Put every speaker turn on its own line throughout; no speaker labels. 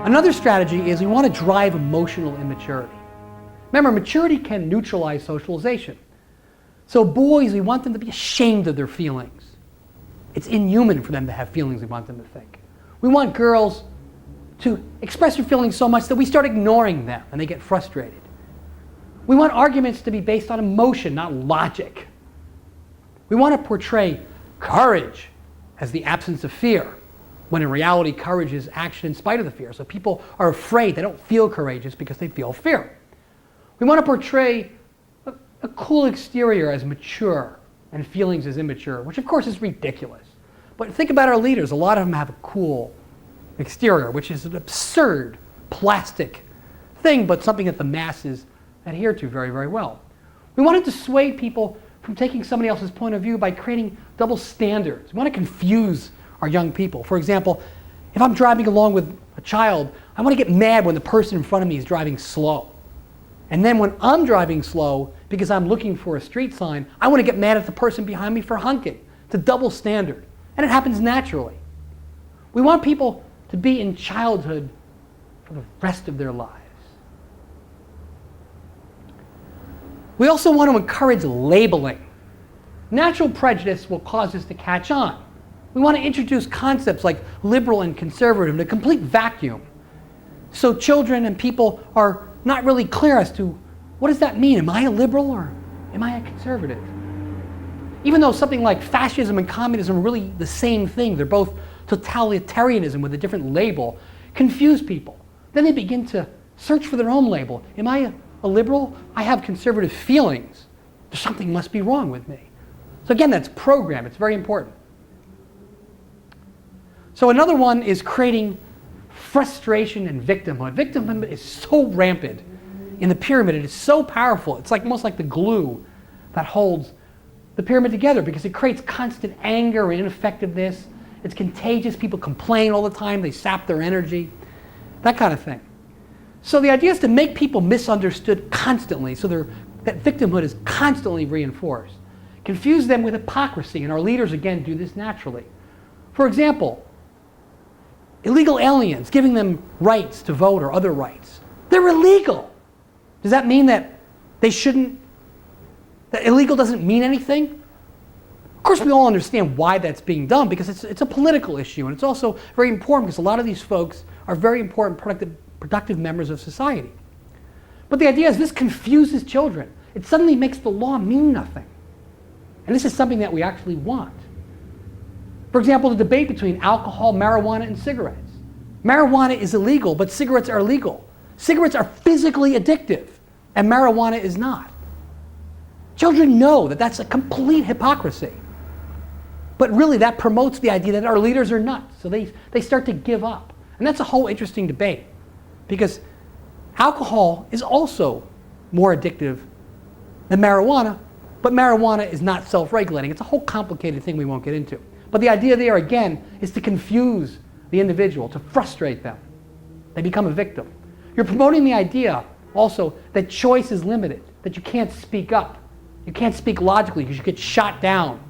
Another strategy is we want to drive emotional immaturity. Remember, maturity can neutralize socialization. So boys, we want them to be ashamed of their feelings. It's inhuman for them to have feelings, we want them to think. We want girls to express their feelings so much that we start ignoring them and they get frustrated. We want arguments to be based on emotion, not logic. We want to portray courage as the absence of fear, when in reality courage is action in spite of the fear. So people are afraid, they don't feel courageous because they feel fear. We want to portray a cool exterior as mature and feelings as immature, which of course is ridiculous. But think about our leaders. A lot of them have a cool exterior, which is an absurd plastic thing, but something that the masses adhere to very, very well. We want to dissuade people from taking somebody else's point of view by creating double standards. We want to confuse our young people. For example, if I'm driving along with a child, I want to get mad when the person in front of me is driving slow. And then when I'm driving slow, because I'm looking for a street sign, I want to get mad at the person behind me for honking. It's a double standard. And it happens naturally. We want people to be in childhood for the rest of their lives. We also want to encourage labeling. Natural prejudice will cause us to catch on. We want to introduce concepts like liberal and conservative in a complete vacuum. So children and people are not really clear as to what does that mean? Am I a liberal or am I a conservative? Even though something like fascism and communism are really the same thing, they're both totalitarianism with a different label, confuse people. Then they begin to search for their own label. Am I a liberal? I have conservative feelings. Something must be wrong with me. So again, that's program. It's very important. So another one is creating frustration and victimhood. Victimhood is so rampant in the pyramid. It is so powerful. It's like almost like the glue that holds the pyramid together because it creates constant anger and ineffectiveness. It's contagious. People complain all the time. They sap their energy. That kind of thing. So the idea is to make people misunderstood constantly so that victimhood is constantly reinforced. Confuse them with hypocrisy, and our leaders, again, do this naturally. For example, illegal aliens, giving them rights to vote or other rights. They're illegal. Does that mean that they shouldn't, that illegal doesn't mean anything? Of course, we all understand why that's being done because it's a political issue, and it's also very important because a lot of these folks are very important productive members of society. But the idea is this confuses children. It suddenly makes the law mean nothing. And this is something that we actually want. For example, the debate between alcohol, marijuana, and cigarettes. Marijuana is illegal, but cigarettes are legal. Cigarettes are physically addictive, and marijuana is not. Children know that that's a complete hypocrisy. But really, that promotes the idea that our leaders are nuts. So they start to give up. And that's a whole interesting debate. Because alcohol is also more addictive than marijuana, but marijuana is not self-regulating. It's a whole complicated thing we won't get into. But the idea there, again, is to confuse the individual, to frustrate them. They become a victim. You're promoting the idea also that choice is limited, that you can't speak up. You can't speak logically because you get shot down.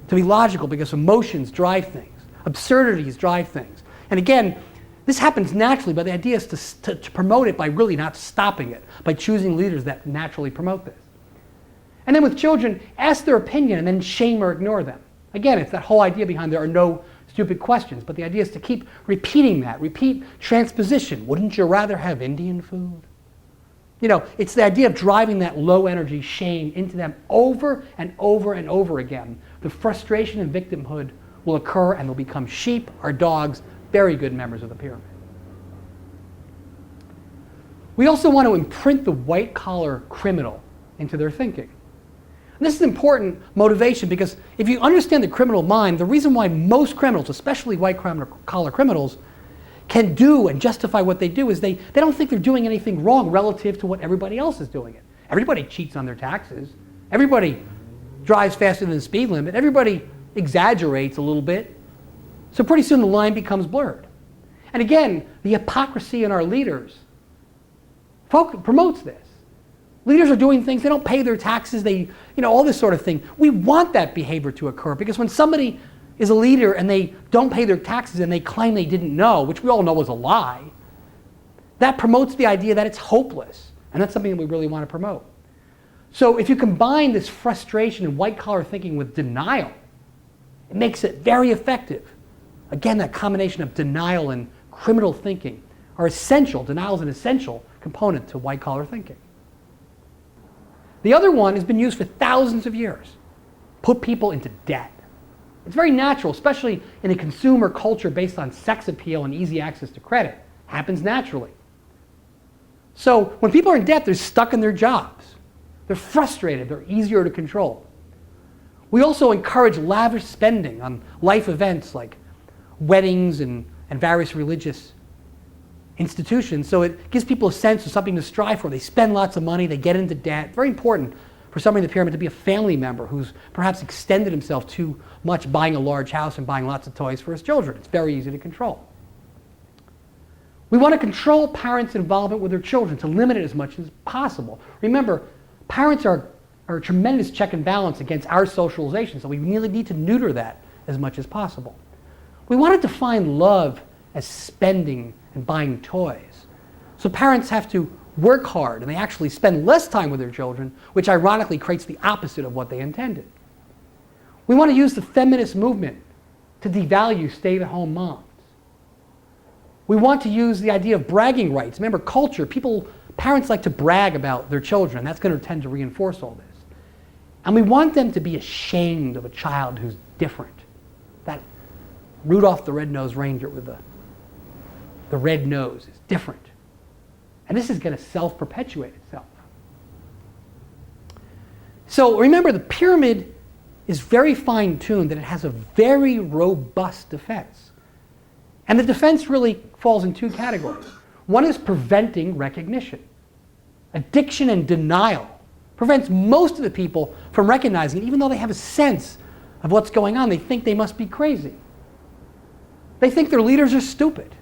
To be logical because emotions drive things. Absurdities drive things. And again, this happens naturally, but the idea is to promote it by really not stopping it, by choosing leaders that naturally promote this. And then with children, ask their opinion and then shame or ignore them. Again, it's that whole idea behind there are no stupid questions, but the idea is to keep repeating that. Repeat transposition. Wouldn't you rather have Indian food? You know, it's the idea of driving that low energy shame into them over and over and over again. The frustration and victimhood will occur and they'll become sheep or dogs, very good members of the pyramid. We also want to imprint the white-collar criminal into their thinking. And this is important motivation because if you understand the criminal mind, the reason why most criminals, especially white-collar criminals, can do and justify what they do is they don't think they're doing anything wrong relative to what everybody else is doing it. Everybody cheats on their taxes. Everybody drives faster than the speed limit. Everybody exaggerates a little bit. So pretty soon the line becomes blurred. And again, the hypocrisy in our leaders promotes this. Leaders are doing things, they don't pay their taxes, all this sort of thing. We want that behavior to occur because when somebody is a leader and they don't pay their taxes and they claim they didn't know, which we all know is a lie, that promotes the idea that it's hopeless. And that's something that we really want to promote. So if you combine this frustration and white-collar thinking with denial, it makes it very effective. Again, that combination of denial and criminal thinking are essential. Denial is an essential component to white-collar thinking. The other one has been used for thousands of years. Put people into debt. It's very natural, especially in a consumer culture based on sex appeal and easy access to credit. Happens naturally. So when people are in debt, they're stuck in their jobs. They're frustrated. They're easier to control. We also encourage lavish spending on life events like weddings and various religious institutions. So it gives people a sense of something to strive for. They spend lots of money. They get into debt. Very important for somebody in the pyramid to be a family member who's perhaps extended himself too much buying a large house and buying lots of toys for his children. It's very easy to control. We want to control parents' involvement with their children, to limit it as much as possible. Remember, parents are a tremendous check and balance against our socialization, so we really need to neuter that as much as possible. We want to define love as spending and buying toys. So parents have to work hard, and they actually spend less time with their children, which ironically creates the opposite of what they intended. We want to use the feminist movement to devalue stay-at-home moms. We want to use the idea of bragging rights. Remember, culture, parents like to brag about their children. That's going to tend to reinforce all this. And we want them to be ashamed of a child who's different. That Rudolph the Red-Nosed Reindeer with the red nose is different. And this is going to self-perpetuate itself. So remember, the pyramid is very fine-tuned, that it has a very robust defense. And the defense really falls in two categories. One is preventing recognition. Addiction and denial prevents most of the people from recognizing it, even though they have a sense of what's going on. They think they must be crazy. They think their leaders are stupid.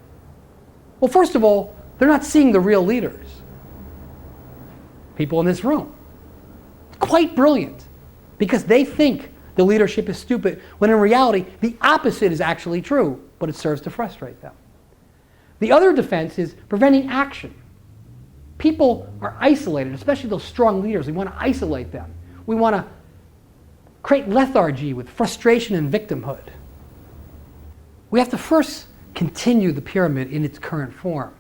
Well, first of all, they're not seeing the real leaders. People in this room. Quite brilliant, because they think the leadership is stupid, when in reality, the opposite is actually true, but it serves to frustrate them. The other defense is preventing action. People are isolated, especially those strong leaders. We want to isolate them. We want to create lethargy with frustration and victimhood. We have to first continue the pyramid in its current form.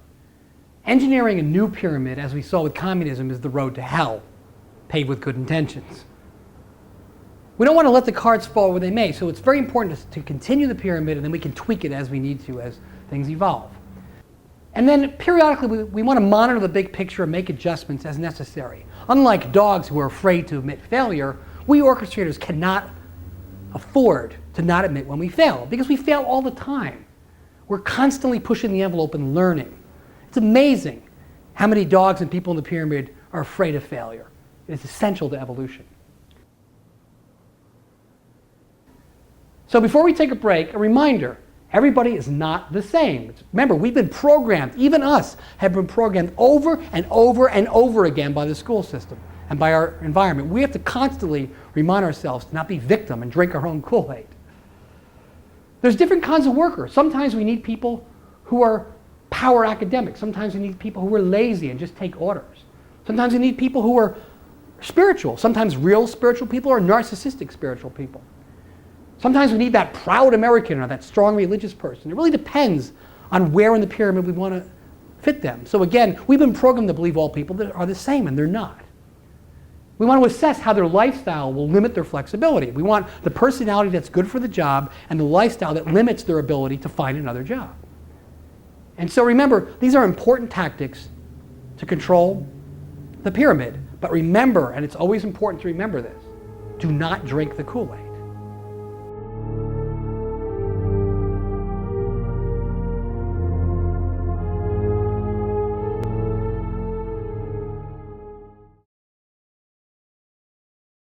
Engineering a new pyramid, as we saw with communism, is the road to hell, paved with good intentions. We don't want to let the cards fall where they may, so it's very important to continue the pyramid, and then we can tweak it as we need to as things evolve. And then periodically we want to monitor the big picture and make adjustments as necessary. Unlike dogs who are afraid to admit failure, we orchestrators cannot afford to not admit when we fail, because we fail all the time. We're constantly pushing the envelope and learning. It's amazing how many dogs and people in the pyramid are afraid of failure. It is essential to evolution. So before we take a break, a reminder, everybody is not the same. Remember, we've been programmed, even us have been programmed over and over and over again by the school system and by our environment. We have to constantly remind ourselves to not be victim and drink our own Kool-Aid. There's different kinds of workers. Sometimes we need people who are power academics. Sometimes we need people who are lazy and just take orders. Sometimes we need people who are spiritual. Sometimes real spiritual people are narcissistic spiritual people. Sometimes we need that proud American or that strong religious person. It really depends on where in the pyramid we want to fit them. So again, we've been programmed to believe all people are the same, and they're not. We want to assess how their lifestyle will limit their flexibility. We want the personality that's good for the job and the lifestyle that limits their ability to find another job. And so remember, these are important tactics to control the pyramid. But remember, and it's always important to remember this, do not drink the Kool-Aid.